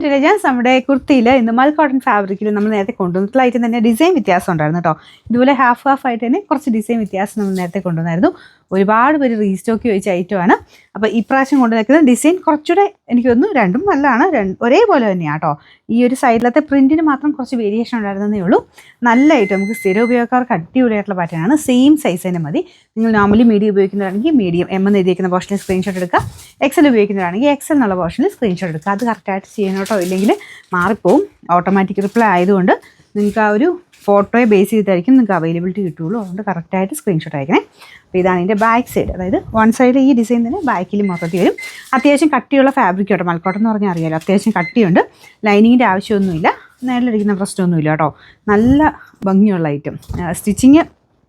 ജാൻസ് നമ്മുടെ കുർത്തിയിൽ ഇന്ന് മൽ കോട്ടൺ ഫാബ്രിക്കിൽ നമ്മൾ നേരത്തെ കൊണ്ടുവന്നിട്ടുള്ളതായിട്ട് തന്നെ ഡിസൈൻ വ്യത്യാസം ഉണ്ടായിരുന്നു കേട്ടോ. ഇതുപോലെ ഹാഫ് ആയിട്ട് തന്നെ കുറച്ച് ഡിസൈൻ വ്യത്യാസം നമ്മൾ നേരത്തെ കൊണ്ടുവന്നായിരുന്നു. ഒരുപാട് പേര് റീസ്റ്റോക്ക് ചോദിച്ച ഐറ്റമാണ്. അപ്പോൾ ഇപ്രാവശ്യം കൊണ്ടുവന്നിരിക്കുന്ന ഡിസൈൻ കുറച്ചുകൂടെ എനിക്ക് തോന്നുന്നു രണ്ടും നല്ലതാണ്, ഒരേപോലെ തന്നെയാണ് കേട്ടോ. ഈ ഒരു സൈഡിലത്തെ പ്രിൻറ്റിന് മാത്രം കുറച്ച് വേരിയേഷൻ ഉണ്ടായിരുന്നതേ ഉള്ളൂ. നല്ല ഐറ്റം, നമുക്ക് സ്ഥിരം ഉപയോഗക്കാർക്ക് അടിപൊളിയായിട്ടുള്ള പാറ്റേണാണ്. സെയിം സൈസ് തന്നെ മതി. നിങ്ങൾ നോർമലി മീഡിയം ഉപയോഗിക്കുന്നതാണെങ്കിൽ മീഡിയം എം എന്ന് എഴുതിയിരിക്കുന്ന പോർഷനിൽ സ്ക്രീൻഷോട്ട് എടുക്കുക. എക്സൽ ഉപയോഗിക്കുന്നതാണെങ്കിൽ എക്സൽ എന്നുള്ള പോർഷനിൽ സ്ക്രീൻഷോട്ട് എടുക്കുക. അത് കറക്റ്റായിട്ട് ചെയ്യണം കേട്ടോ, ഇല്ലെങ്കിൽ മാറിപ്പോവും. ഓട്ടോമാറ്റിക് റിപ്ലൈ ആയതുകൊണ്ട് നിങ്ങൾക്ക് ആ ഒരു ഫോട്ടോയെ ബേസ് ചെയ്തിട്ടായിരിക്കും നിങ്ങൾക്ക് അവൈലബിലിറ്റി കിട്ടുള്ളൂ. അതുകൊണ്ട് കറക്റ്റായിട്ട് സ്ക്രീൻഷോട്ട് അയക്കണേ. അപ്പോൾ ഇതാണ് ഇതിൻ്റെ ബാക്ക് സൈഡ്, അതായത് വൺ സൈഡ് ഈ ഡിസൈൻ തന്നെ ബാക്കിൽ മൊത്തത്തിൽ വരും. അത്യാവശ്യം കട്ടിയുള്ള ഫാബ്രിക് കേട്ടോ, മൽക്കോട്ടൻ എന്ന് പറഞ്ഞാൽ അറിയാമല്ലോ, അത്യാവശ്യം കട്ടിയുണ്ട്. ലൈനിങ്ങിൻ്റെ ആവശ്യമൊന്നുമില്ല, നേരിലിരിക്കുന്ന പ്രശ്നമൊന്നുമില്ല കേട്ടോ. നല്ല ഭംഗിയുള്ള ഐറ്റം. സ്റ്റിച്ചിങ്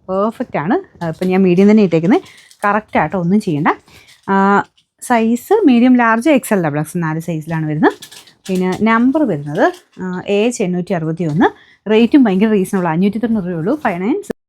പെർഫെക്റ്റ് ആണ്. ഇപ്പം ഞാൻ മീഡിയം തന്നെ ഇട്ടേക്കുന്നത്, കറക്റ്റായിട്ടോ, ഒന്നും ചെയ്യണ്ട. Size medium, large, XL, double X 4 സൈസിലാണ് വരുന്നത്. പിന്നെ നമ്പർ വരുന്നത് AH 861. റേറ്റും ഭയങ്കര റീസണബിൾ, 590 രൂപയുള്ളൂ. 59